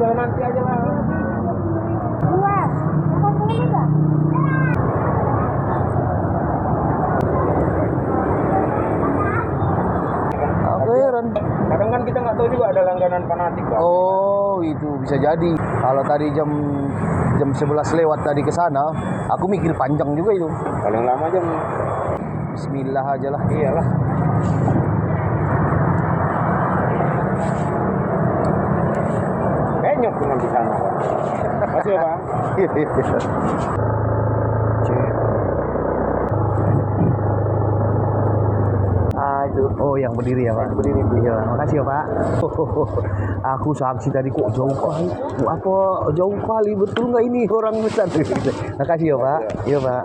udah nanti aja lah. Luas. Bukan boleh juga. Apa heran? Kadang kan kita nggak tahu juga ada langganan fanatik, Pak. Oh, itu bisa jadi. Kalau tadi jam 11 lewat tadi ke sana, aku mikir panjang juga itu. Paling lama jam. Bismillah aja lah. Iyalah. Penyok dengan di sana, Pak. Makasih ya, Pak. Itu. Oh, yang berdiri ya, Pak? Berdiri. Iya, makasih ya, Pak. Aku saksi tadi kok jauh kali. Apa jauh kali, betul nggak ini orang besar? Makasih ya, Pak. Iya, Pak.